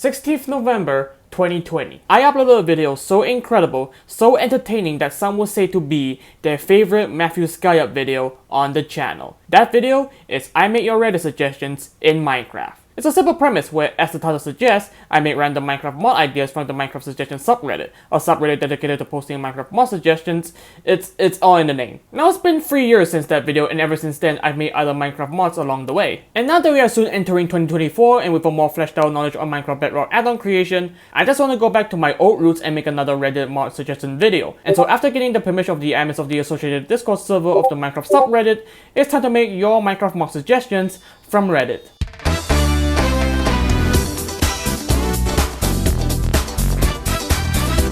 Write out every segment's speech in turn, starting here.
16th November 2020. I uploaded a video so incredible, so entertaining that some would say to be their favorite Matthewscyap video on the channel. That video is I Make Your Reddit Suggestions in Minecraft. It's a simple premise where, as the title suggests, I make random Minecraft mod ideas from the Minecraft Suggestion Subreddit, a subreddit dedicated to posting Minecraft mod suggestions. It's all in the name. Now it's been 3 years since that video, and ever since then I've made other Minecraft mods along the way. And now that we are soon entering 2024 and with a more fleshed out knowledge on Minecraft Bedrock add-on creation, I just want to go back to my old roots and make another Reddit mod suggestion video. And so after getting the permission of the admins of the associated Discord server of the Minecraft subreddit, it's time to make your Minecraft mod suggestions from Reddit.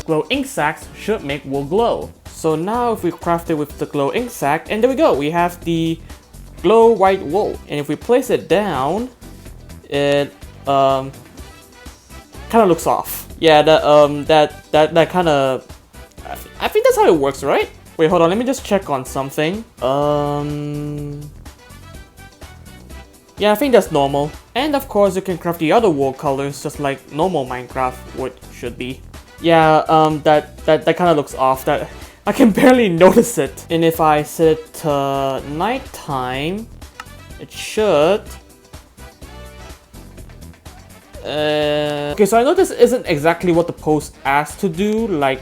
Glow ink sacks should make wool glow. So now if we craft it with the glow ink sack, and there we go, we have the glow white wool. And if we place it down, it kind of looks off. Yeah, that kind of, I think that's how it works, right? Wait, hold on, let me just check on something. Yeah, I think that's normal. And of course you can craft the other wool colors just like normal Minecraft would should be. Yeah, that kind of looks off. That I can barely notice it. And if I set it to nighttime, it should. Okay, so I know this isn't exactly what the post asked to do. Like,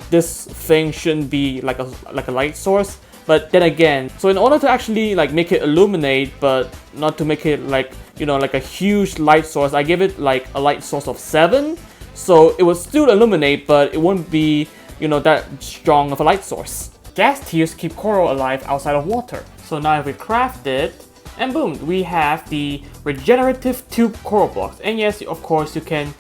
this thing shouldn't be like a light source. But then again, so in order to actually like make it illuminate, but not to make it like, you know, like a huge light source, I give it like a light source of 7. So it would still illuminate, but it wouldn't be, you know, that strong of a light source. Gas tiers keep coral alive outside of water. So now if we craft it, and boom, we have the regenerative tube coral blocks. And yes, of course, you can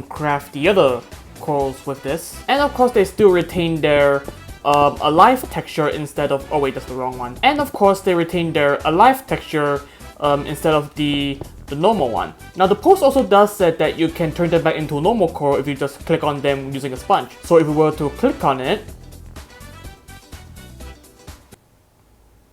craft the other corals with this. And of course, they still retain their alive texture instead of, oh wait, that's the wrong one. And of course, they retain their alive texture instead of the normal one. Now the post also does say that you can turn them back into normal coral if you just click on them using a sponge. So if we were to click on it,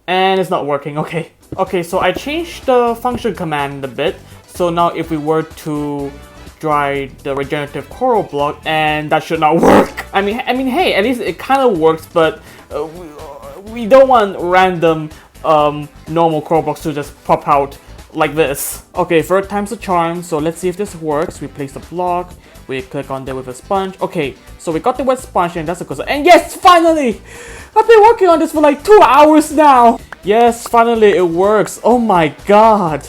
and it's not working, okay. Okay, so I changed the function command a bit. So now if we were to dry the regenerative coral block, and that should not work. I mean, hey, at least it kind of works, but we don't want random normal coral blocks to just pop out like this. Okay, third time's a charm, so let's see if this works. We place the block, we click on there with a sponge. Okay, so we got the wet sponge, and that's a good. And yes, finally! I've been working on this for like 2 hours now! Yes, finally it works. Oh my god!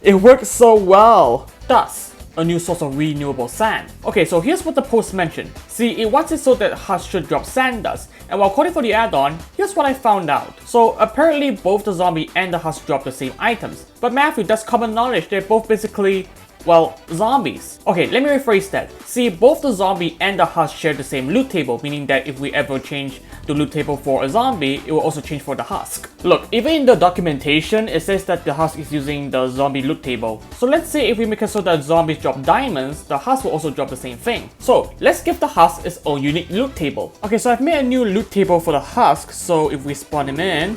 It works so well! Thus, a new source of renewable sand. Okay, so here's what the post mentioned. See, it wants it so that husk should drop sand dust. And while coding for the add-on, here's what I found out. So apparently both the zombie and the husk drop the same items. But Matthew, that's common knowledge. They're both basically, well, zombies. Okay, let me rephrase that. See, both the zombie and the husk share the same loot table, meaning that if we ever change the loot table for a zombie, it will also change for the husk. Look, even in the documentation, it says that the husk is using the zombie loot table. So let's say if we make it so that zombies drop diamonds, the husk will also drop the same thing. So let's give the husk its own unique loot table. Okay, so I've made a new loot table for the husk. So if we spawn him in,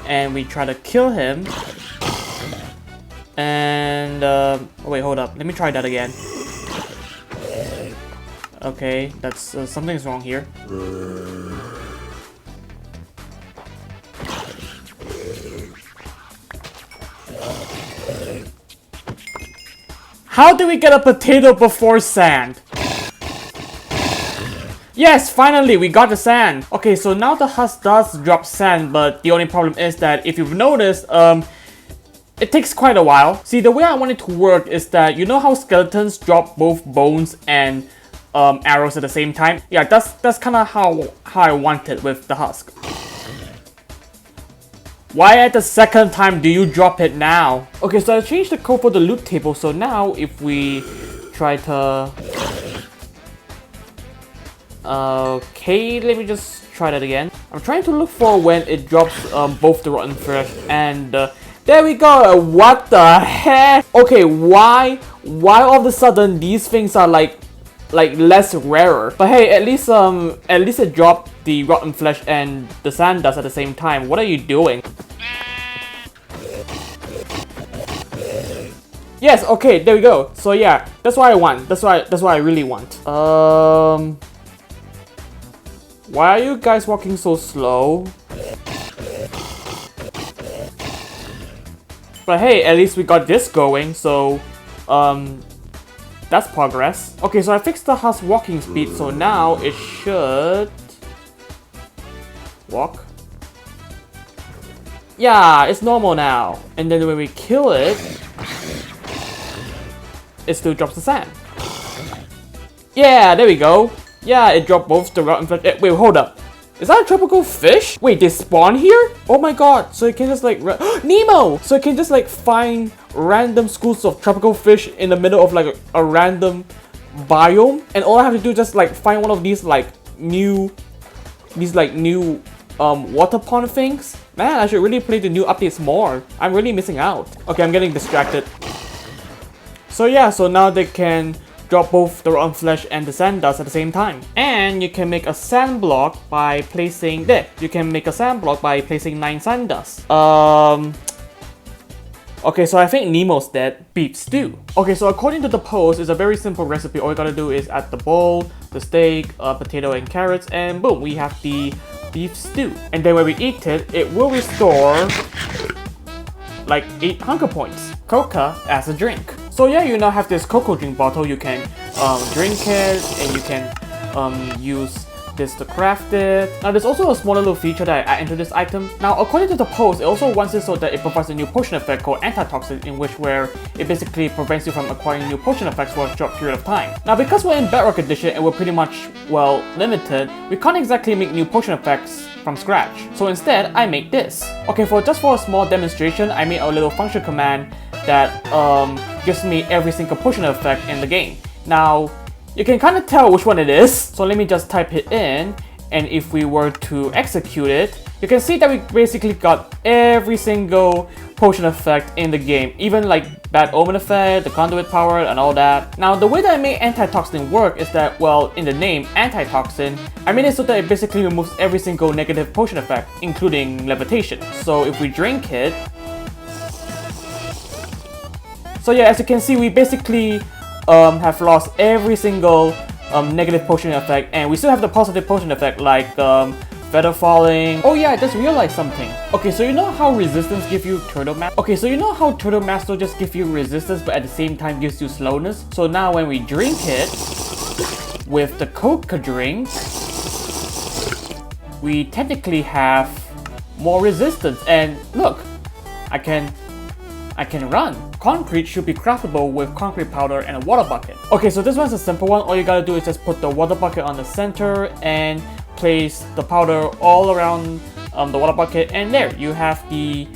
and we try to kill him, and oh wait, hold up, let me try that again. Okay, that's something's wrong here. How do we get a potato before sand? Yes, finally, we got the sand. Okay, so now the husk does drop sand, but the only problem is that if you've noticed, it takes quite a while. See, the way I want it to work is that, you know how skeletons drop both bones and arrows at the same time? Yeah, that's kind of how I want it with the husk. Why at the second time do you drop it now? Okay, so I changed the code for the loot table, so now if we try to... Okay, let me just try that again. I'm trying to look for when it drops both the rotten flesh and... there we go! What the heck? Okay, why all of a sudden these things are like less rarer? But hey, at least it dropped the rotten flesh and the sand dust at the same time. What are you doing? Yes, okay, there we go. So yeah, that's what I want. That's what I really want. Why are you guys walking so slow? But hey, at least we got this going, so that's progress. Okay, so I fixed the house walking speed, so now it should walk. Yeah, it's normal now. And then when we kill it, it still drops the sand. Yeah, there we go. Yeah, it dropped both the rock and flesh. Wait, hold up. Is that a tropical fish? Wait, they spawn here? Oh my god, so you can just like... Nemo! So you can just like find random schools of tropical fish in the middle of like a random biome. And all I have to do is just like find one of these like new water pond things. Man, I should really play the new updates more. I'm really missing out. Okay, I'm getting distracted. So yeah, so now they can drop both the rotten flesh and the sand dust at the same time. And you can make a sand block by placing... There, you can make a sand block by placing 9 sand dust. Okay, so I think Nemo's dead. Beef stew. Okay, so according to the post, it's a very simple recipe. All you gotta do is add the bowl, the steak, potato and carrots, and boom, we have the beef stew. And then when we eat it, it will restore like 8 hunger points. Coca as a drink. So yeah, you now have this Coca Drink bottle. You can drink it, and you can use this to craft it. Now there's also a smaller little feature that I add into this item. Now according to the post, it also wants it so that it provides a new potion effect called antitoxin, in which where it basically prevents you from acquiring new potion effects for a short period of time. Now because we're in Bedrock Edition and we're pretty much, well, limited, we can't exactly make new potion effects from scratch. So instead, I make this. Okay, for a small demonstration, I made a little function command that gives me every single potion effect in the game. Now, you can kind of tell which one it is. So let me just type it in, and if we were to execute it, you can see that we basically got every single potion effect in the game, even like bad omen effect, the conduit power, and all that. Now the way that I made antitoxin work is that, well, in the name antitoxin, I made it so that it basically removes every single negative potion effect, including levitation. So if we drink it, so yeah, as you can see, we basically have lost every single negative potion effect, and we still have the positive potion effect like feather falling. Oh yeah, I just realized something. Okay, so you know how resistance gives you turtle mass? Okay, so you know how turtle mass will just give you resistance but at the same time gives you slowness? So now when we drink it with the Coca Drink, we technically have more resistance. And look, I can run. Concrete should be craftable with concrete powder and a water bucket. Okay, so this one's a simple one. All you gotta do is just put the water bucket on the center and place the powder all around the water bucket, and there you have the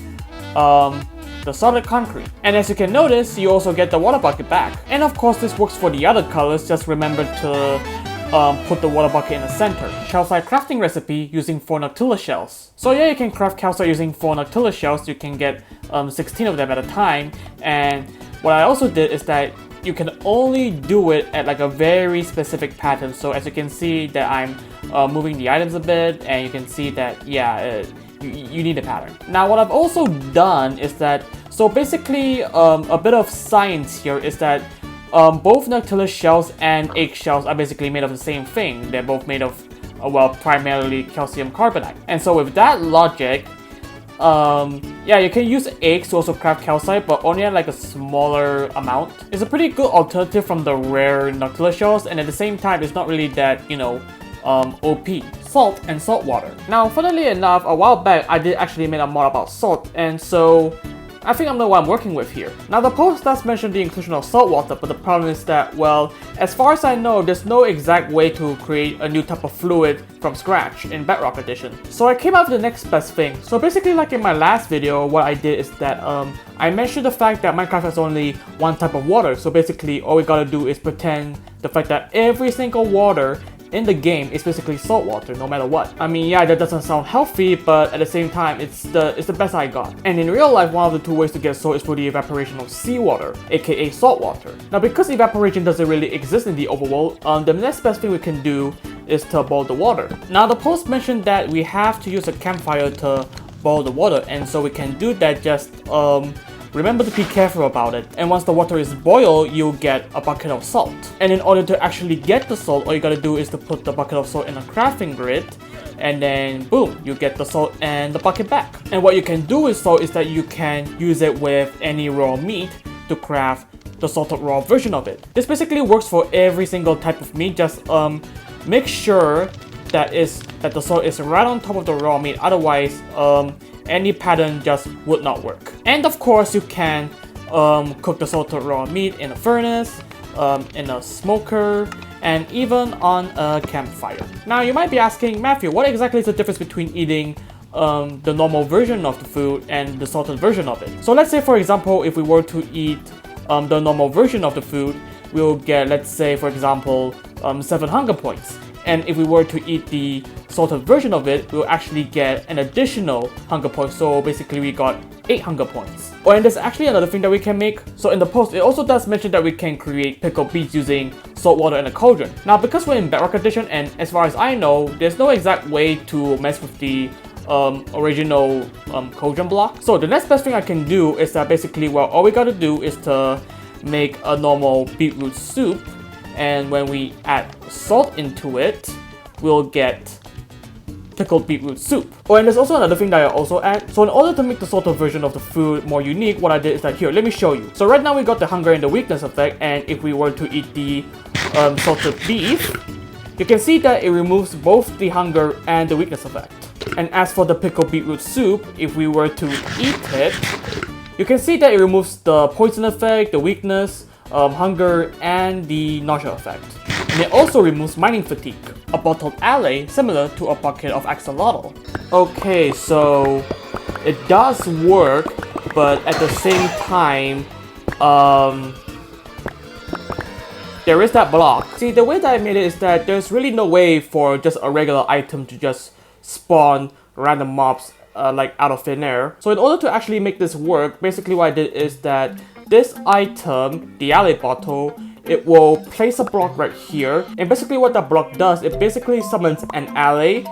solid concrete. And as you can notice, you also get the water bucket back. And of course, this works for the other colors. Just remember to put the water bucket in the center. Calcite crafting recipe using 4 Noctilla shells. So yeah, you can craft calcite using 4 Noctilla shells. You can get 16 of them at a time. And what I also did is that you can only do it at like a very specific pattern. So as you can see that I'm moving the items a bit, and you can see that, yeah, you need a pattern. Now what I've also done is that, so basically a bit of science here is that both Noctilla shells and egg shells are basically made of the same thing. They're both made of, well, primarily calcium carbonate. And so with that logic, yeah, you can use eggs to also craft calcite, but only at like a smaller amount. It's a pretty good alternative from the rare Noctilla shells, and at the same time, it's not really that, you know, OP. Salt and salt water. Now, funnily enough, a while back, I did actually make a mod about salt, and so I think I know what I'm working with here. Now the post does mention the inclusion of salt water, but the problem is that, well, as far as I know, there's no exact way to create a new type of fluid from scratch in Bedrock Edition. So I came up with the next best thing. So basically, like in my last video, what I did is that I mentioned the fact that Minecraft has only one type of water. So basically, all we gotta do is pretend the fact that every single water in the game is basically salt water, no matter what. I mean, yeah, that doesn't sound healthy, but at the same time, it's the best I got. And in real life, one of the 2 ways to get salt is through the evaporation of seawater, aka salt water. Now, because evaporation doesn't really exist in the overworld, the next best thing we can do is to boil the water. Now, the post mentioned that we have to use a campfire to boil the water, and so we can do that just remember to be careful about it. And once the water is boiled, you'll get a bucket of salt. And in order to actually get the salt, all you gotta do is to put the bucket of salt in a crafting grid, and then boom, you get the salt and the bucket back. And what you can do with salt is that you can use it with any raw meat to craft the salted raw version of it. This basically works for every single type of meat. Just make sure that the salt is right on top of the raw meat, otherwise any pattern just would not work. And of course you can cook the salted raw meat in a furnace, in a smoker, and even on a campfire. Now you might be asking, Matthew, what exactly is the difference between eating the normal version of the food and the salted version of it? So let's say, for example, if we were to eat the normal version of the food, we'll get, let's say, for example, 7 hunger points. And if we were to eat the salted version of it, we'll actually get an additional hunger point. So basically we got 8 hunger points. Oh, and there's actually another thing that we can make. So in the post, it also does mention that we can create pickled beets using salt water and a cauldron. Now, because we're in Bedrock Edition, and as far as I know, there's no exact way to mess with the original cauldron block. So the next best thing I can do is that basically, well, all we gotta do is to make a normal beetroot soup. And when we add salt into it, we'll get pickled beetroot soup. Oh, and there's also another thing that I also add. So in order to make the salted version of the food more unique, what I did is that here, let me show you. So right now we got the hunger and the weakness effect, and if we were to eat the salted beef, you can see that it removes both the hunger and the weakness effect. And as for the pickled beetroot soup, if we were to eat it, you can see that it removes the poison effect, the weakness, hunger, and the nausea effect. And it also removes mining fatigue, a bottled alley similar to a bucket of axolotl. Okay, so it does work, but at the same time, there is that block. See, the way that I made it is that there's really no way for just a regular item to just spawn random mobs like out of thin air. So in order to actually make this work, basically what I did is that this item, the alley bottle, it will place a block right here, and basically what that block does, it basically summons an alley,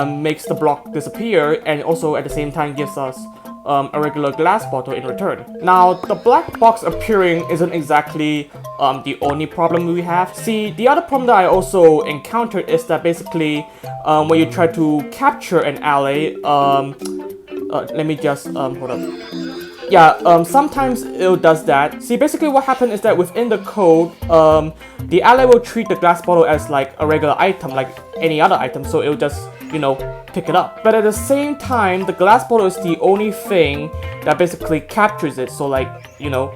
makes the block disappear, and also at the same time gives us a regular glass bottle in return. Now, the black box appearing isn't exactly the only problem we have. See, the other problem that I also encountered is that basically when you try to capture an alley, let me just hold up. Yeah, sometimes it does that. See, basically what happened is that within the code, the ally will treat the glass bottle as like a regular item, like any other item, so it'll just, you know, pick it up. But at the same time, the glass bottle is the only thing that basically captures it, so like, you know,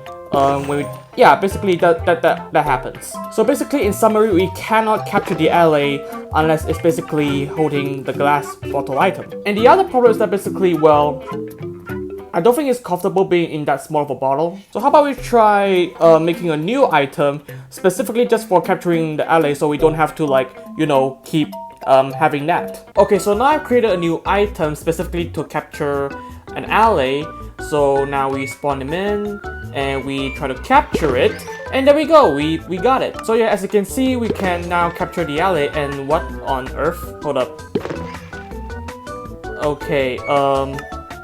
when we, yeah, basically that happens. So basically, in summary, we cannot capture the ally unless it's basically holding the glass bottle item. And the other problem is that basically, well, I don't think it's comfortable being in that small of a bottle. So how about we try making a new item specifically just for capturing the ally, so we don't have to, like, you know, keep having that. Okay, so now I've created a new item specifically to capture an ally. So now we spawn him in and we try to capture it, and there we go, we got it. So yeah, as you can see, we can now capture the ally. And what on earth? Hold up. Okay,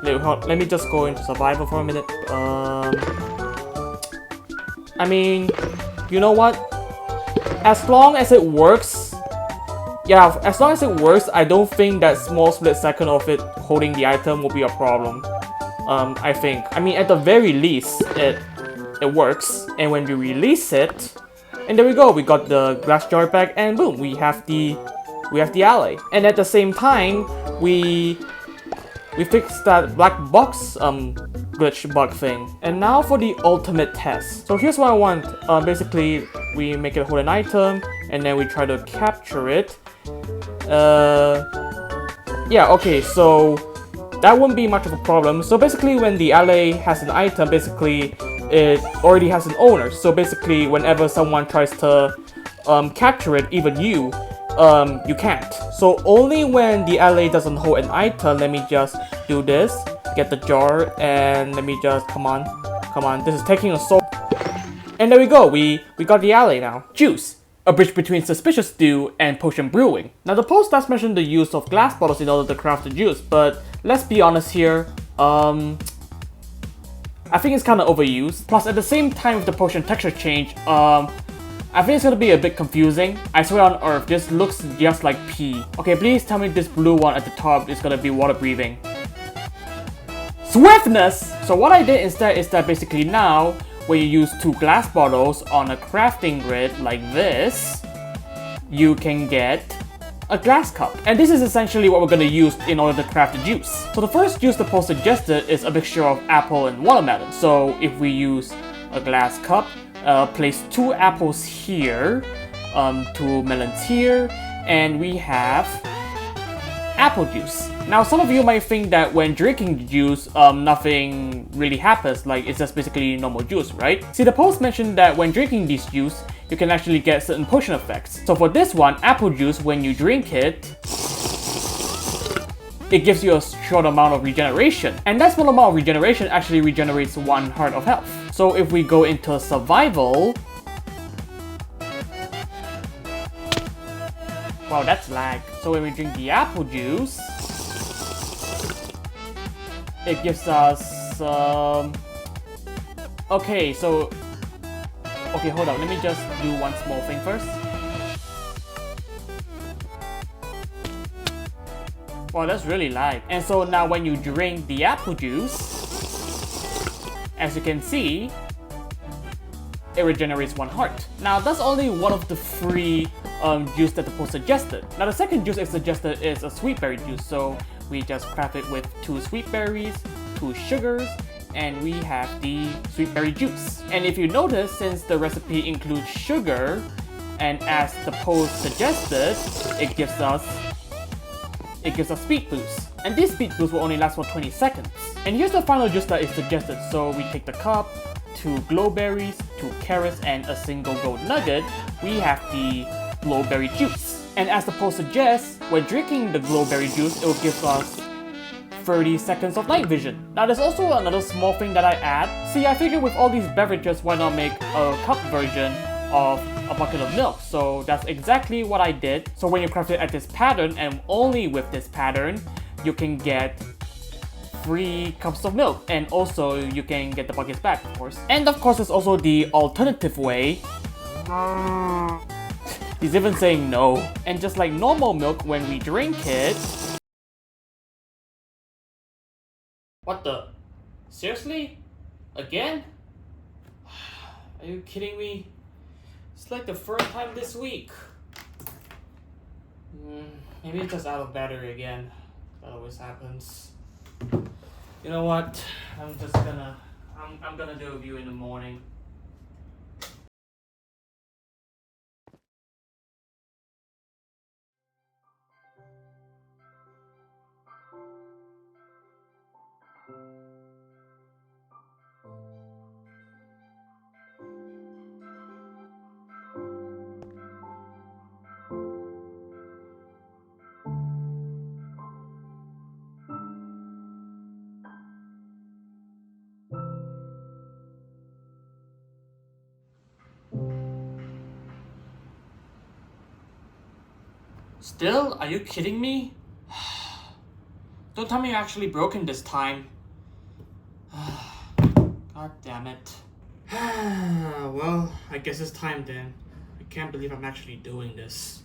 let me just go into survival for a minute. I mean, you know what? As long as it works, yeah, as long as it works, I don't think that small split second of it holding the item will be a problem. I think. I mean, at the very least, it works. And when we release it, and there we go, we got the glass jar back, and boom, we have the ally. And at the same time, we fixed that black box glitch bug thing. And now for the ultimate test. So here's what I want. Basically, we make it hold an item, and then we try to capture it. Yeah, okay, so that wouldn't be much of a problem. So basically, when the ally has an item, basically it already has an owner. So basically, whenever someone tries to capture it, even you can't. So only when the ally doesn't hold an item, let me just do this, get the jar, and let me just, come on, this is taking a so. And there we go, we got the ally now. Juice, a bridge between suspicious stew and potion brewing. Now the post does mention the use of glass bottles in order to craft the juice, but let's be honest here, I think it's kind of overused. Plus, at the same time with the potion texture change, I think it's gonna be a bit confusing. I swear on earth, this looks just like pee. Okay, please tell me this blue one at the top is gonna be water breathing. Swiftness! So what I did instead is that basically now, when you use 2 glass bottles on a crafting grid like this, you can get a glass cup. And this is essentially what we're gonna use in order to craft the juice. So the first juice the post suggested is a mixture of apple and watermelon. So if we use a glass cup, place 2 apples here, 2 melons here, and we have apple juice. Now some of you might think that when drinking the juice, nothing really happens, like it's just basically normal juice, right? See, the post mentioned that when drinking this juice, you can actually get certain potion effects. So for this one, apple juice, when you drink it, it gives you a short amount of regeneration. And that small amount of regeneration actually regenerates 1 heart of health. So if we go into survival... Wow, that's lag. So when we drink the apple juice, it gives us... Okay, so... Okay, hold on. Let me just do one small thing first. Wow, that's really lag. And so now when you drink the apple juice, as you can see, it regenerates 1 heart. Now that's only one of the 3 juice that the post suggested. Now the second juice it suggested is a sweet berry juice. So we just craft it with 2 sweet berries, 2 sugars, and we have the sweet berry juice. And if you notice, since the recipe includes sugar, and as the post suggested, it gives us speed boost. And this speed boost will only last for 20 seconds. And here's the final juice that is suggested. So we take the cup, 2 glowberries, 2 carrots, and a single gold nugget. We have the glowberry juice. And as the post suggests, when drinking the glowberry juice, it will give us 30 seconds of night vision. Now there's also another small thing that I add. See, I figured with all these beverages, why not make a cup version of a bucket of milk? So that's exactly what I did. So when you craft it at this pattern, and only with this pattern, you can get 3 cups of milk, and also you can get the buckets back, of course. And of course, there's also the alternative way. He's even saying no. And just like normal milk, when we drink it... What the? Seriously? Again? Are you kidding me? It's like the 3rd time this week. Maybe it's just out of battery again. That always happens. You know what? I'm gonna do a review in the morning. Still? Are you kidding me? Don't tell me you're actually broken this time. God damn it. Well, I guess it's time then. I can't believe I'm actually doing this.